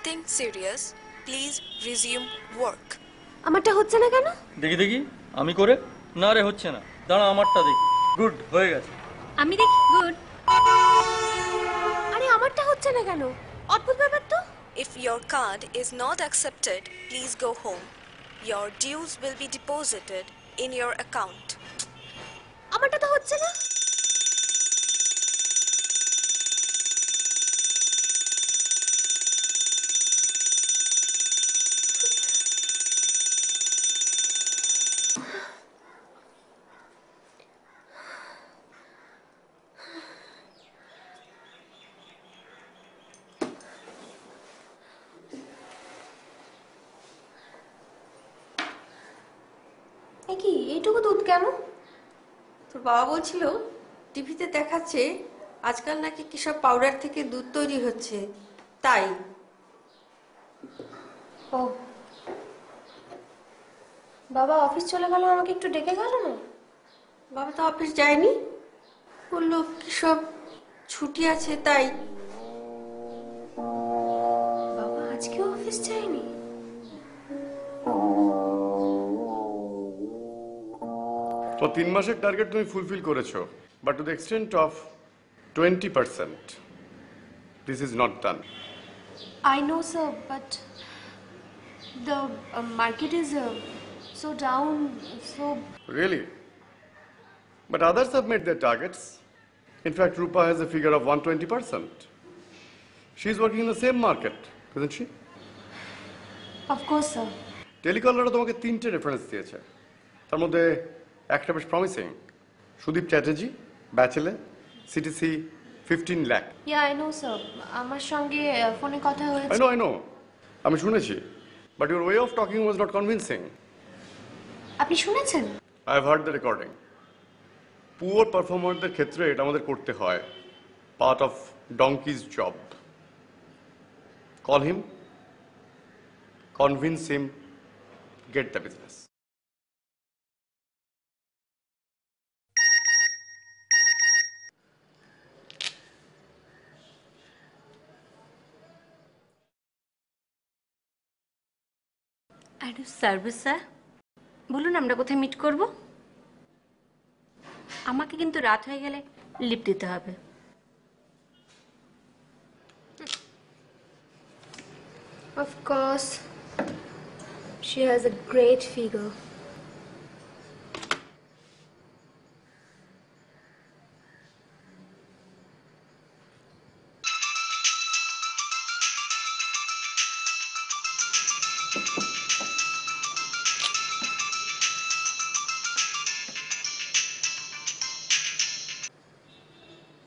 nothing serious. Please resume work. আমারটা হচ্ছে না কেন? দেখি দেখি আমি করে না রে হচ্ছে না দাঁড়া আমারটা দেখি গুড হয়ে গেছে আমি দেখি গুড আরে আমারটা হচ্ছে না কেন অদ্ভুত ব্যাপার তো If your card is not accepted, please go home. Your dues will be deposited in your account. আমারটা তো হচ্ছে না কি এইটুকু দুধ কেন তোর বাবা বলছিল টিভিতে দেখাচ্ছে আজকাল নাকি কি সব পাউডার থেকে দুধ তৈরি হচ্ছে তাই ও বাবা অফিস চলে গেল আমাকে একটু ডেকে গেল না বাবা তো অফিস যায়নি বললো কি সব ছুটি আছে তাই বাবা আজকে অফিস যায়নি তো 3 মাসের টার্গেট তুমি ফুলফিল করেছো but to the extent of 20%. This is not done I know sir but the market is so down so Really? But others have met their targets. In fact, Rupa has a figure of 120%. She's working in the same market, isn't she? of course sir টেলিকলাররা তোমাকে 3টে reference দিয়েছে তার মধ্যে একটা বেশ promising Sudip Chatterjee bachelor CTC 15 lakh yeah I know sir আমার সঙ্গে ফোনে কথা হয়েছে I know আমি শুনেছি but your way of talking was not convincing আপনি শুনেছেন I have heard the recording. Poor পারফর্মারদের ক্ষেত্রে এটা আমাদের করতে হয় part of donkey's job call him convince him get the business আরে সার্ভিস স্যার বলুন আমরা কোথায় মিট করব আমাকে কিন্তু রাত হয়ে গেলে লিফট দিতে হবে of course she has a great figure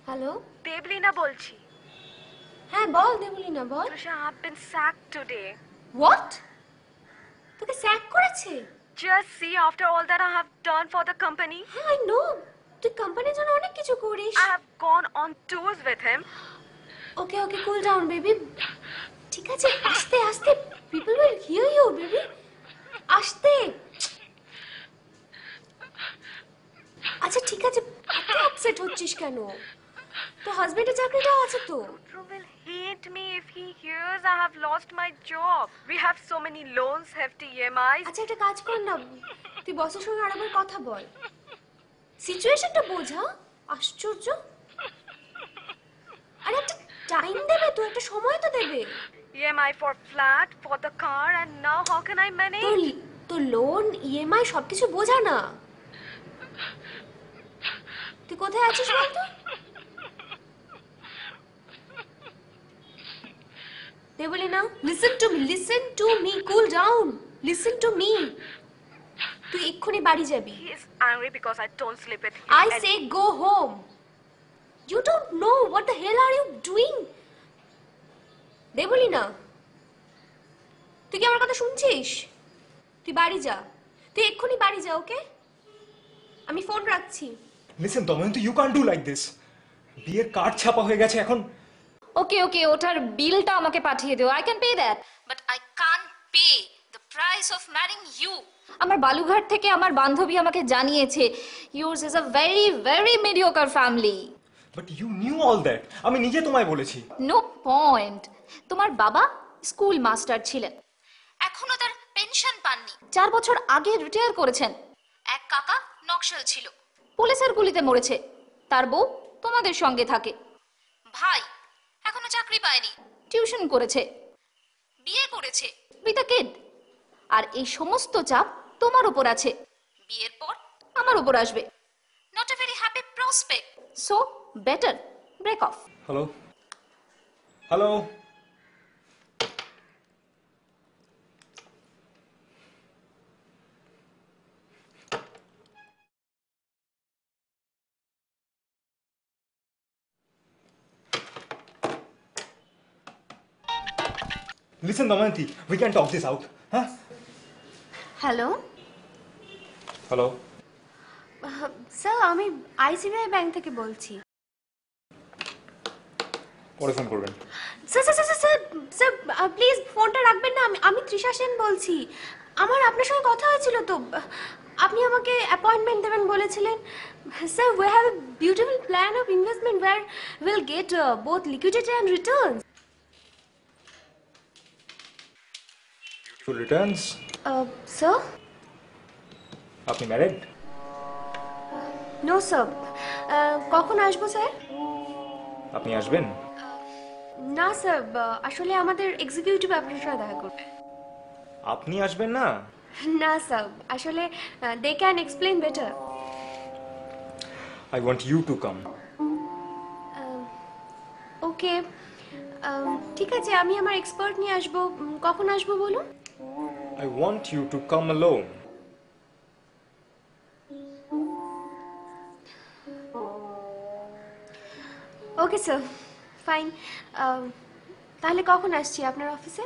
hello Debolina বলছি হ্যাঁ বল দেবলীনা বল Trisha, I've been sacked today. What তোকে স্যাক করেছে Just see, after all that I have done for the company, হ্যাঁ আই নো তুই কোম্পানির জন্য অনেক কিছু করিস I have gone on tours with him. Okay okay cool down baby ঠিক আছে আস্তে আস্তে people will hear you baby আস্তে আচ্ছা ঠিক আছে এত আপসেট হচ্ছিস কেন তো হাজবেন্ডের চাকরিটাও আছে তো Rudra will hate me if he hears I have lost my job. We have so many loans, hefty EMIs. আচ্ছা একটা কাজ কর না তুই বসের সঙ্গে আরেকবার কথা বল সিচুয়েশনটা বোঝা আশ্চর্য আরে একটা টাইম দেবে তো একটা সময় তো দেবে EMI for flat, for the car, and now how can I manage? তো লোন ইএমআই সবকিছু বোঝা না তুই কোথায় আছিস বলতো Debolina listen to me cool down listen to me তুই এক্ষুনি বাড়ি যাবি He is angry because I don't sleep with him. I say go home you don't know what the hell are you doing Debolina তুই কি আমার কথা শুনছিস তুই বাড়ি যা তুই এক্ষুনি বাড়ি যা ওকে আমি ফোন রাখছি listen Damayanti you can't do like this বিয়ের কার্ড ছাপা হয়ে গেছে এখন ওকে ওকে ওটার বিলটা আমাকে পাঠিয়ে দিও I can pay that but I can't pay the price of marrying you আমার বালুঘাট থেকে আমার বান্ধবী আমাকে জানিয়েছে yours is a very very mediocre family but you knew all that আমি নিজে তোমায় বলেছি নো পয়েন্ট তোমার বাবা স্কুল মাস্টার ছিলেন, এখনো তার পেনশন পাননি। 4 বছর আগে রিটায়ার করেছেন। এক কাকা নকশাল ছিল, পুলিশের গুলিতে মরেছে। তার বউ তোমাদের সঙ্গে থাকে। ভাই এখনো চাকরি পায়নি, টিউশন করেছে, বিয়ে করেছে উইথ আ কিড। আর এই সমস্ত চাপ তোমার উপর আছে। বিয়ের পর আমার উপর আসবে। Not a very happy prospect, so better break off. Hello hello Listen, Damayanti, we can talk this out. Huh? Hello Hello? Sir, আমি আইসিবিআই ব্যাংক থেকে বলছি। পরে ফোন করবেন। Sir sir sir sir sir please ফোনটা রাখবেন না। আমি তৃষা সেন বলছি। আমার আপনার সঙ্গে কথা হয়েছিল তো, আপনি আমাকে অ্যাপয়েন্টমেন্ট দেবেন বলেছিলেন। Sir, we have a beautiful plan of investment where will get both liquidity and returns. Beautiful returns. Sir? আপনি ম্যারিড? No sir. কখন আসবো স্যার? আপনি আসবেন? না স্যার, আসলে আমাদের এক্সিকিউটিভ আপনার সাথে দেখা করবে। আপনি আসবেন না? না স্যার, আসলে they can explain better. I want you to come. Okay, ঠিক আছে, আমি আমার এক্সপার্ট নিয়ে আসবো। কখন আসবো বলুন? I want you to come alone. Okay sir, fine. তাহলে কখন আসছি আপনার অফিসে?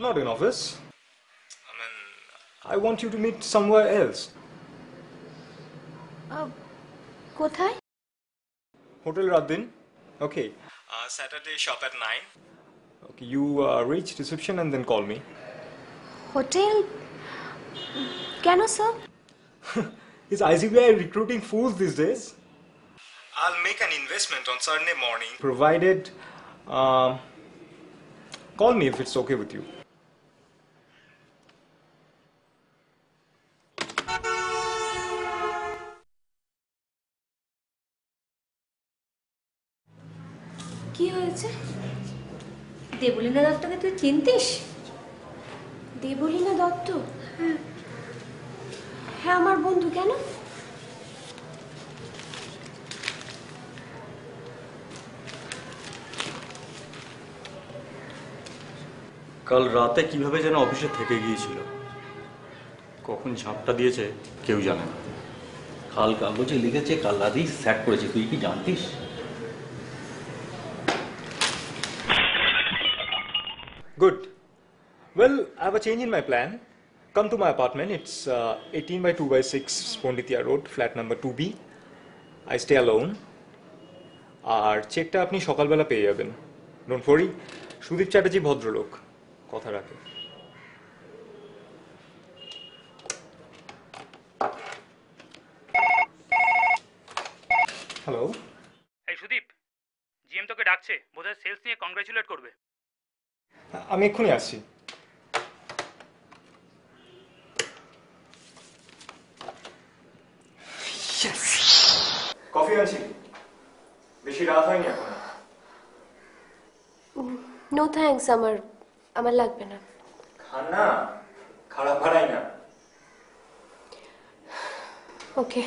Not in office. I mean, I want you to meet somewhere else. কোথায়? Hotel Radin. Okay. Saturday shop at 9. Okay, you reach reception and then call me. Hotel? কেন sir? Is ICBI recruiting fools these days? I'll make an investment on Sunday morning, provided call me if it's okay with you. কি হয়েছে? দেবলীনা দত্তকে তুই চিনতিস? দেবলীনা দত্ত? হ্যাঁ, আমার বন্ধু। কেন? কাল রাতে কিভাবে যেন অফিসে থেকে গিয়েছিল, কখন ঝাপটা দিয়েছে কেউ জানে না। কাল কাগজে লিখেছে কাল রাতেই স্যাট করেছে, তুই কি জানতিস? Good. Well, I have a change in my plan. Come to my apartment. It's 18/2/6 Ponditia Road, flat number 2B. I stay alone. আর চেকটা আপনি সকালবেলা পেয়ে যাবেন। ডোন্ট ওয়ারি, সুদীপ চ্যাটার্জি ভদ্রলোক, কথা রাখে। হ্যালো। এই সুদীপ, জিএম তোকে ডাকছে, বোধহয় সেলস নিয়ে কংগ্রেচুলেট করবে। আমি এক্ষুনি আসছি। কফি আনছি, বেশি রাত হয়নি এখন। নো থ্যাঙ্কস, আমার লাগবে না। খান না, খারাপ ভাড়াই না। ওকে।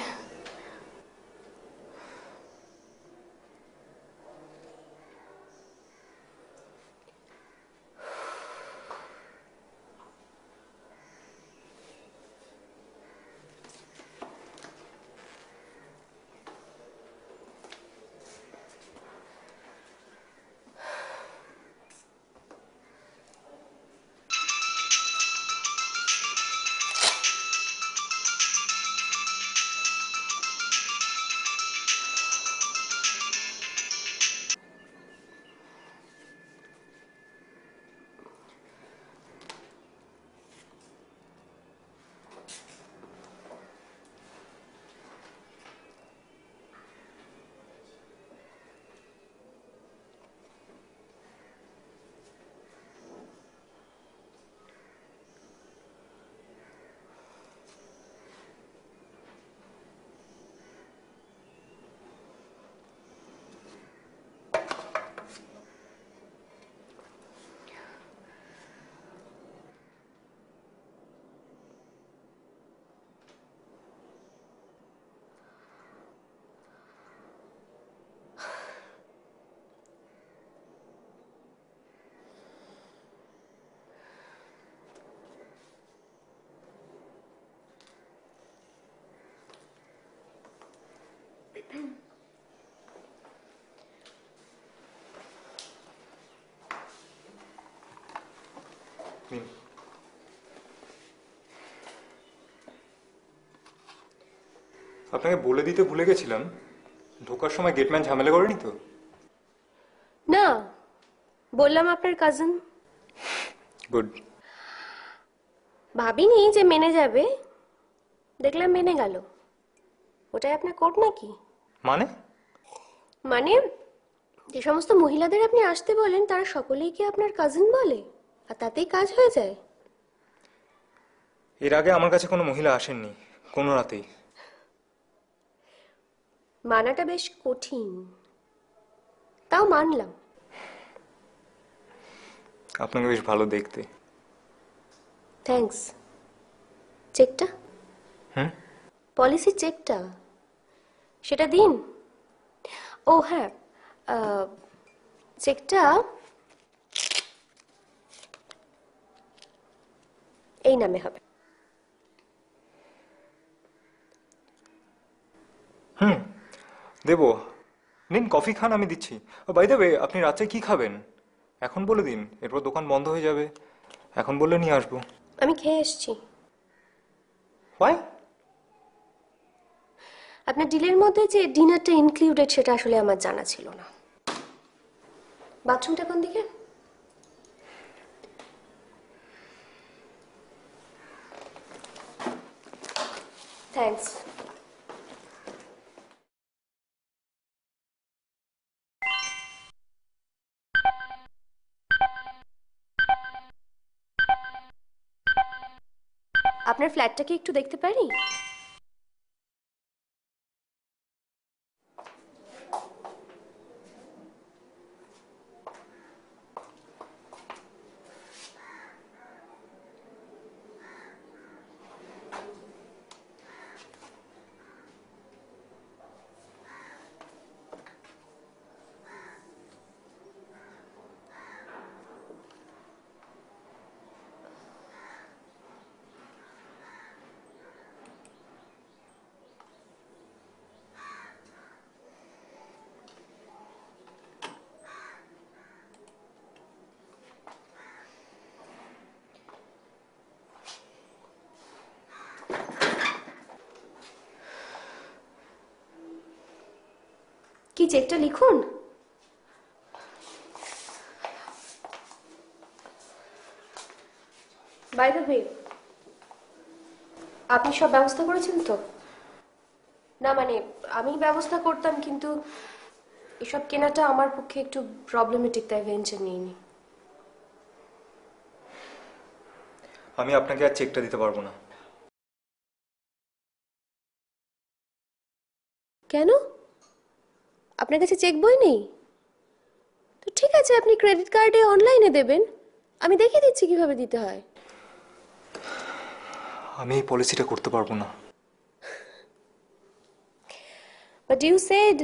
আপনাকে বলে দিতে ভুলে গেছিলাম, ঢোকার সময় গেটম্যান ঝামেলা করেনি তো? না, বললাম আপনার কাজিন। গুড। ভাবিনি যে মেনে যাবে, দেখলাম মেনে গেল। ওটাই আপনার কোড নাকি? মানে? মানে যে সমস্ত মহিলাদের আপনি আসতে বলেন তারা সকলেই কি আপনার কাজিন বলে, আর তাতেই কাজ হয়ে যায়? এর আগে আমার কাছে কোনো মহিলা আসেননি, কোনো রাতেই। মানাটা বেশ কঠিন, তাও মানলাম। আপনাকে বেশ ভালো দেখতে। থ্যাঙ্কস। চেকটা? হুম? পলিসি চেকটা সেটা দিন। ও হ্যাঁ, চেকটা এই নামে হবে। হুম, দেবো। নিন, কফি খান, আমি দিচ্ছি। বাই দ্য ওয়ে, আপনি রাত্রে কি খাবেন এখন বলে দিন, এরপর দোকান বন্ধ হয়ে যাবে। এখন বললে নিয়ে আসবো। আমি খেয়ে এসছি। Why? আপনার ডিলের মধ্যে যে ডিনারটা ইনক্লুডেড সেটা আসলে আমার জানা ছিল না। বাথরুমটা কোন দিকে? থ্যাঙ্কস। আপনার ফ্ল্যাটটা কি একটু দেখতে পারি? কি চেকটা লিখুন। বাই দ্য ওয়ে, আপনি সব ব্যবস্থা করেছেন তো? না মানে আমি ব্যবস্থা করতাম, কিন্তু এসব কেনাটা আমার পক্ষে একটু প্রবলেমেটিক, তাই ভেঞ্চার নিইনি। আমি আপনাকে আর চেকটা দিতে পারবো না। কেন? আপনার কাছে চেক বই নেই? তো ঠিক আছে, আপনি ক্রেডিট কার্ডে অনলাইনে দেবেন, আমি দেখিয়ে দিচ্ছি কিভাবে দিতে হয়। আমি এই পলিসিটা করতে পারবো না। বাট ইউ সেড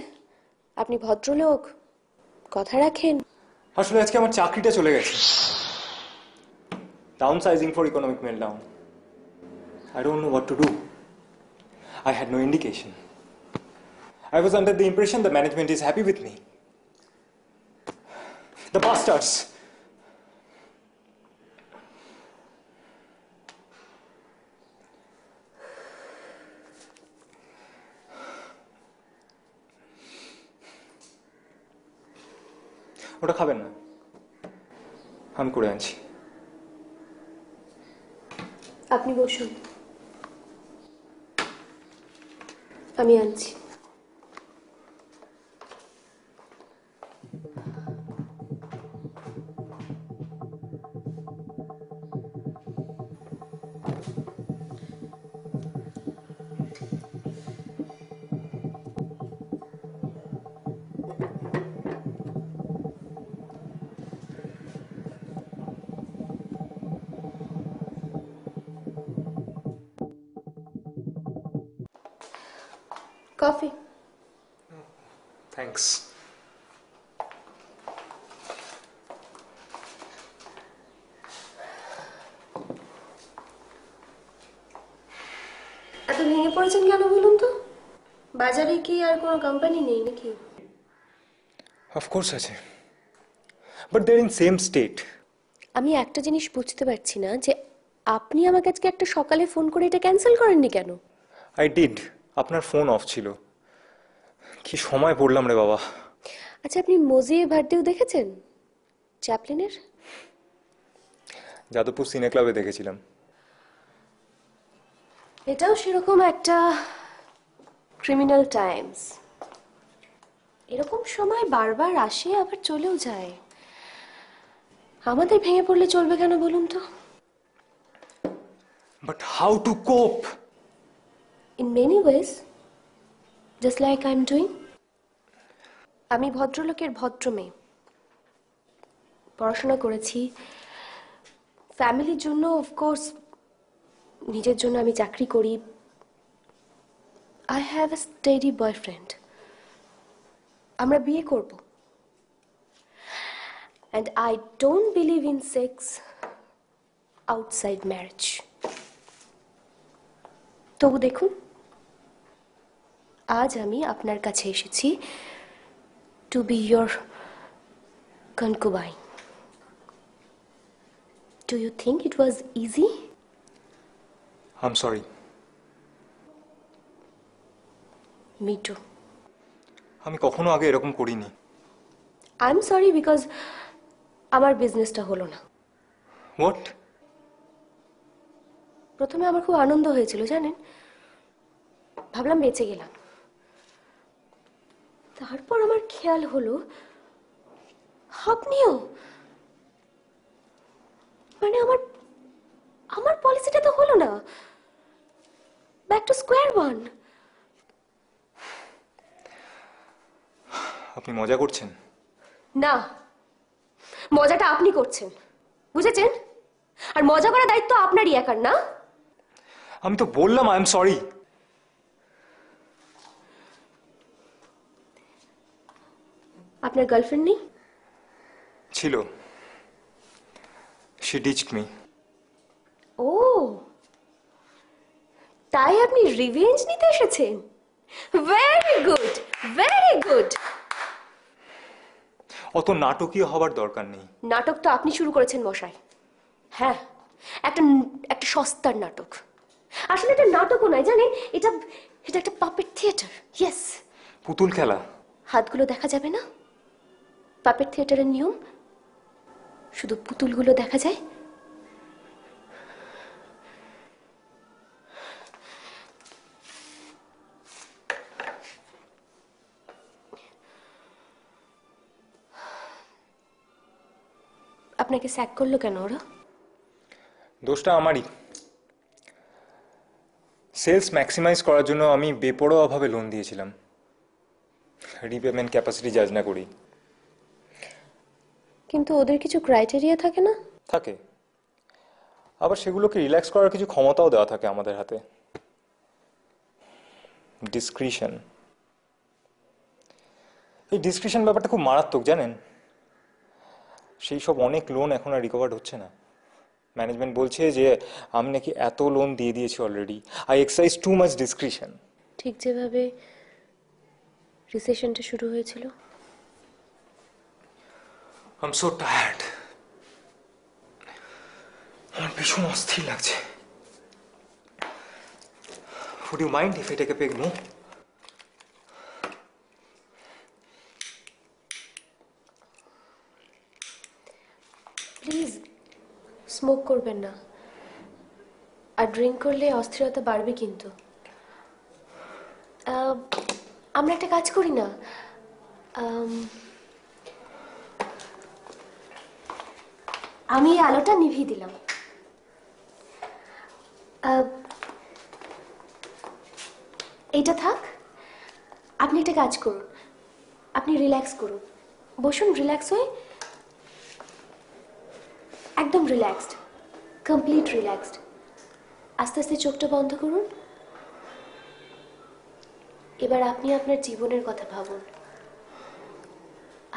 আপনি ভদ্রলোক, কথা রাখেন। আসলে আজকে আমার চাকরিটা চলে গেছে। Downsizing for economic meltdown. I don't know what to do. I had no indication. I was under the impression the management is happy with me. The bastards! ওটা খাবেন না, আমি করে আনছি। আপনি বসুন, আমি আনছি। কফি। থ্যাঙ্কস। এত ভেঙে পড়েছেন কেন বলুন তো? বাজারে কি আর কোনো কোম্পানি নেই নাকি? অফকোর্স আছে, but they are in same state. আমি একটা জিনিস বুঝতে পারছি না যে আপনি আমাকে আজকে একটা সকালে ফোন করে এটা ক্যান্সেল করেননি কেন? আই ডিড, আপনার ফোন অফ ছিল। কি সময় পড়লাম রে বাবা। আচ্ছা, আপনি মোজিয়ে ভার্দেও দেখেছেন চ্যাপলিনের? যাদবপুর সিনে ক্লাবে দেখেছিলাম। এটাও সেরকম একটা ক্রিমিনাল টাইমস। এরকম সময় বারবার আসে আবার চলেও যায়। আমাদের ভেঙে পড়লে চলবে কেন বলুন তো? বাট হাউ টু কোপ? In many ways, just like I'm doing. আমি ভদ্রলোকের ভদ্র মেয়ে, পড়াশোনা করেছি, ফ্যামিলির জন্য অফকোর্স, নিজের জন্য আমি চাকরি করি। I have a steady boyfriend. আমরা বিয়ে করব। And I don't believe in sex outside marriage. তবু দেখুন, আজ আমি আপনার কাছে এসেছি to be your concubine. Do you think it was easy? I'm sorry. Me too. আমি কখনো আগে এরকম করিনি। I'm sorry because আমার বিজনেসটা হলো না। What? প্রথমে আমার খুব আনন্দ হয়েছিল জানেন, ভাবলাম বেঁচে গেলাম। তারপর আমার খেয়াল হলো আপনিও, মানে আমার পলিসিটা তো হলো না, ব্যাক টু স্কোয়ার ওয়ান। আপনি মজা করছেন? না, মজাটা আপনি করছেন, বুঝেছেন? আর মজা করার দায়িত্ব আপনারই একার, না? আমি তো বললাম আই এম সরি। আপনার গার্লফ্রেন্ড নেই? ছিল, she ditched me. ও, তাই আপনি রিভেঞ্জ নিতে এসেছেন? Very good, very good. অত নাটকীয় হবার দরকার নেই। নাটক তো আপনি শুরু করেছেন মশাই। হ্যাঁ, একটা একটা সস্তার নাটক। আসলে এটা নাটকও নয় জানেন, এটা এটা একটা পাপেট থিয়েটার। ইয়েস। পুতুল খেলা। হাতগুলো দেখা যাবে না, পাপেট থিয়েটারের নিয়ম, শুধু পুতুলগুলো দেখা যায়। আপনাকে স্যাক করলো কেন ওরা? দোষটা আমারই। সেলস ম্যাক্সিমাইজ করার জন্য আমি বেপরোয়াভাবে লোন দিয়েছিলাম, রিপেমেন্ট ক্যাপাসিটি জাজ না করি। কিন্তু ওদের কিছু ক্রাইটেরিয়া থাকে না? থাকে, আবার সেগুলোকে রিল্যাক্স করার কিছু ক্ষমতাও দেওয়া থাকে আমাদের হাতে। ডিসক্রিশন। এই ডিসক্রিশন ব্যাপারটা খুব মারাত্মক জানেন। সেই সব অনেক লোন এখন আর রিকভার্ড হচ্ছে না। ম্যানেজমেন্ট বলছে যে আমি নাকি এত লোন দিয়ে দিয়েছি already, I exercise too much discretion. ঠিক যেভাবে রিসেশনটা শুরু হয়েছিল। I am so tired. আমার ভীষণ অস্থির লাগছে। Would you mind if I take a peg? No? Please smoke করবেন না, আর ড্রিঙ্ক করলে অস্থিরতা বাড়বে কিন্তু। আমরা একটা কাজ করি না, আমি আলোটা নিভিয়ে দিলাম। এইটা থাক, আপনি একটা কাজ করুন, আপনি রিল্যাক্স করুন, বসুন রিল্যাক্স হয়ে, একদম রিল্যাক্সড, কমপ্লিট রিল্যাক্সড। আস্তে আস্তে চোখটা বন্ধ করুন। এবার আপনি আপনার জীবনের কথা ভাবুন।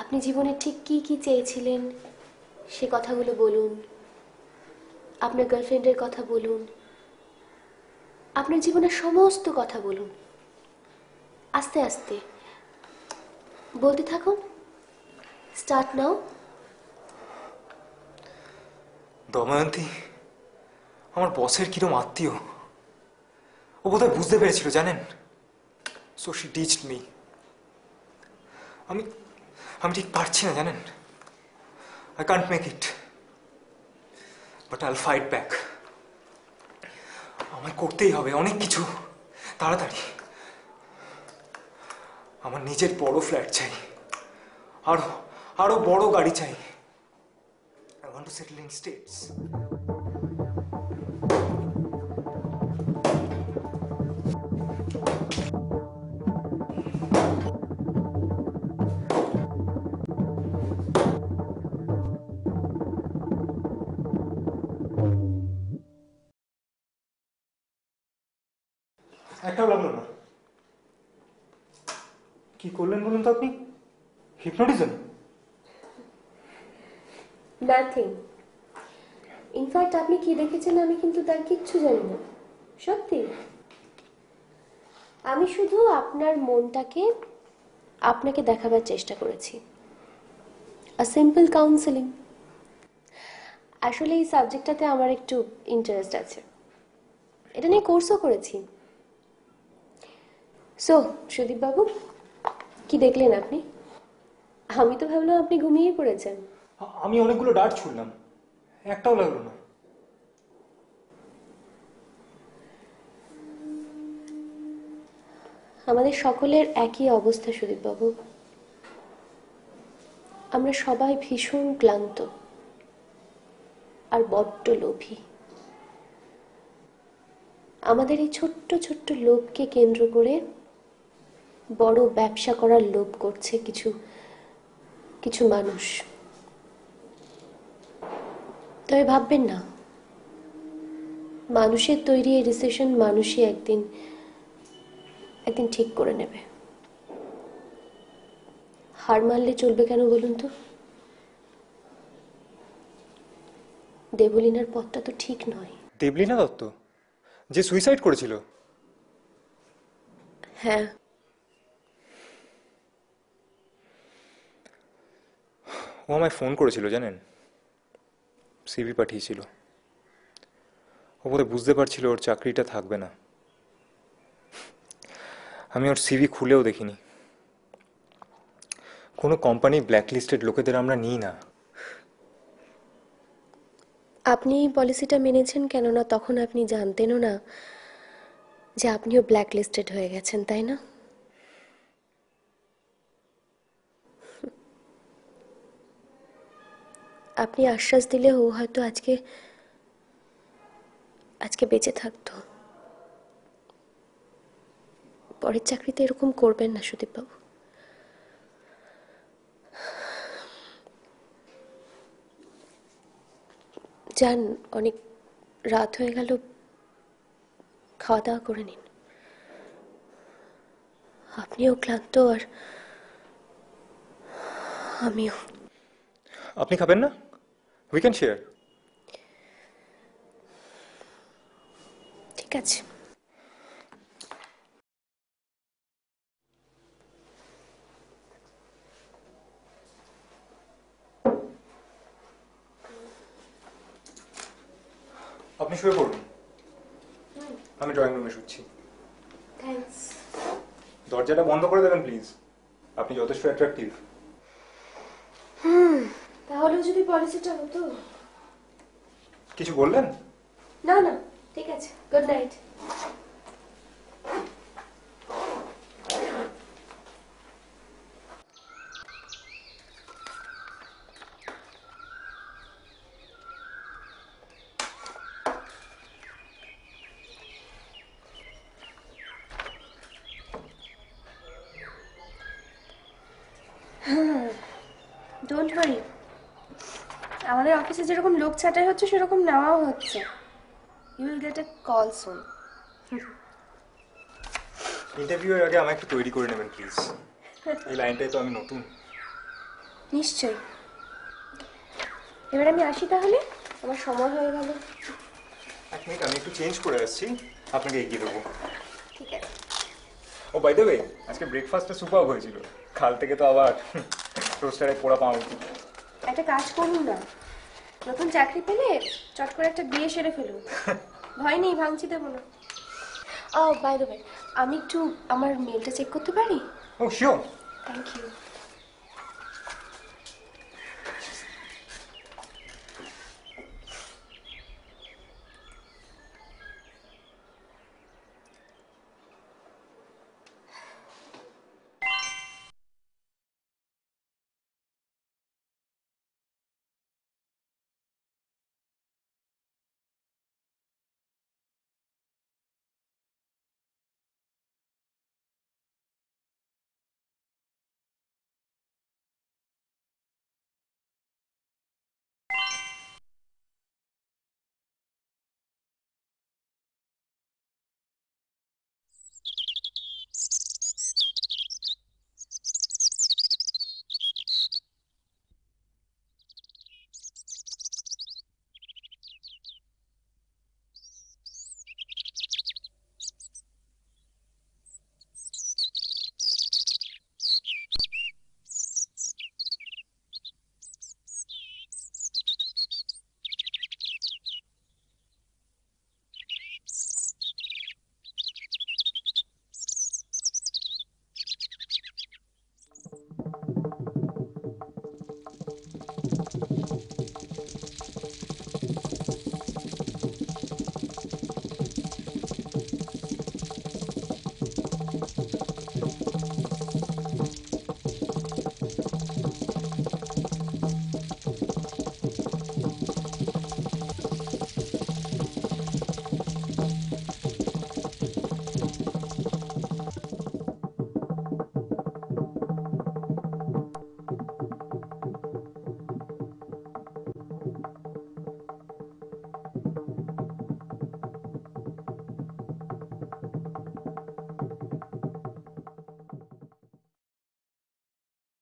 আপনি জীবনে ঠিক কি কি চেয়েছিলেন সে কথাগুলো বলুন, আপনার গার্লফ্রেন্ডের কথা বলুন, আপনার জীবনের সমস্ত কথা বলুন। আস্তে আস্তে বলতে থাকুন। Start now. দময়ন্তী আমার বসের কিরম আত্মীয়, ও বোধহয় বুঝতে পেরেছিল জানেন। So she teached me. আমি আমি ঠিক পারছি না জানেন। I can't make it, but I'll fight back. আমায় করতেই হবে অনেক কিছু, তাড়াতাড়ি। আমার নিজের বড় ফ্ল্যাট চাই, আরো আরো বড় গাড়ি চাই। I want to settle in states. একটাও লাগলো না। কি করলেন বলুন তো আপনি? হিপনোটিজম? নাথিং। ইনফ্যাক্ট আপনি কি দেখেছেন আমি কিন্তু তার কিচ্ছু জানি না। সত্যি আমি শুধু আপনার মনটাকে আপনাকে দেখাবার চেষ্টা করেছি। A simple counselling. আসলে এই সাবজেক্টটাতে আমার একটু ইন্টারেস্ট আছে, এটা নিয়ে কোর্সও করেছি। সো সুদীপ বাবু, কি দেখলেন আপনি? আমি তো ভাবলাম আপনি ঘুমিয়ে পড়েছেন। আমি অনেকগুলো ডার্ট ছুড়লাম, একটাও লাগলো না। আমাদের সকলের একই অবস্থা সুদীপ বাবু। আমরা সবাই ভীষণ ক্লান্ত আর বড্ড লোভী। আমাদের এই ছোট্ট ছোট্ট লোভকে কেন্দ্র করে বড় ব্যবসা করার লোভ করছে কিছু কিছু মানুষ। তবে ভাববেন না, মানুষের তৈরি এই রিসেশন মানুষই একদিন ঠিক করে নেবে। হার মানলে চলবে কেন বলুন তো? দেবলীনার পথটা তো ঠিক নয়। দেবলীনা দত্ত যে সুইসাইড করেছিল? হ্যাঁ, ও আমায় ফোন করেছিল জানেন, সিভি পাঠিয়েছিল। ও বোধহয় বুঝতে পারছিল ওর চাকরিটা থাকবে না। আমি ওর সিভি খুলেও দেখিনি। কোনো কোম্পানি ব্ল্যাকলিস্টেড লোকেদের আমরা নিই না। আপনি এই পলিসিটা মেনেছেন কেননা তখন আপনি জানতেনও না যে আপনিও ব্ল্যাক লিস্টেড হয়ে গেছেন, তাই না? আপনি আশ্বাস দিলে ও হয়তো আজকে বেঁচে থাকতো। পরের চাকরিতে এরকম করবেন না সুদীপ বাবু। যান, অনেক রাত হয়ে গেল, খাওয়া দাওয়া করে নিন। আপনিও ক্লান্ত আর আমিও। আপনি খাবেন না? We can share. ঠিক আছে। আপনি শুয়ে পড়ুন, আমি ড্রয়িং রুমে শুচ্ছি। থ্যাঙ্কস। দরজাটা বন্ধ করে দেবেন প্লিজ, আপনি যথেষ্ট অ্যাট্রাকটিভ। তাহলে যদি পলিসিটা হতো। কিছু বললেন? না না, ঠিক আছে। Good night. ডোন্ট ওয়ারি, আমাদের অফিসে যেরকম লোক ছাঁটাই হচ্ছে সেরকম নেওয়াও হচ্ছে। You will get a call soon. ইন্টারভিউয়ের আগে আমায় একটু তৈরি করে নেবেন প্লিজ। এই লাইনটাই তো আমি নতুন। নিশ্চয়ই। এবার আমি আসি তাহলে, আমার সময় হয়ে গেল। এক মিনিট, আমি একটু চেঞ্জ করে আসছি, আপনাকে এগিয়ে দেবো। ঠিক আছে। ও বাই দ্য ওয়ে, আজকে ব্রেকফাস্টটা সুপার হয়েছিল। কাল থেকে তো আবার টোস্টারে পোড়া পাউরুটি। একটা কাজ করুন না, নতুন চাকরি পেলে চট করে একটা বিয়ে সেরে ফেলুন। ভয় নেই, ভাঙছি দেবো না। ও বাই দ্য ওয়ে, আমি একটু আমার মেলটা চেক করতে পারি? Oh sure. Thank you.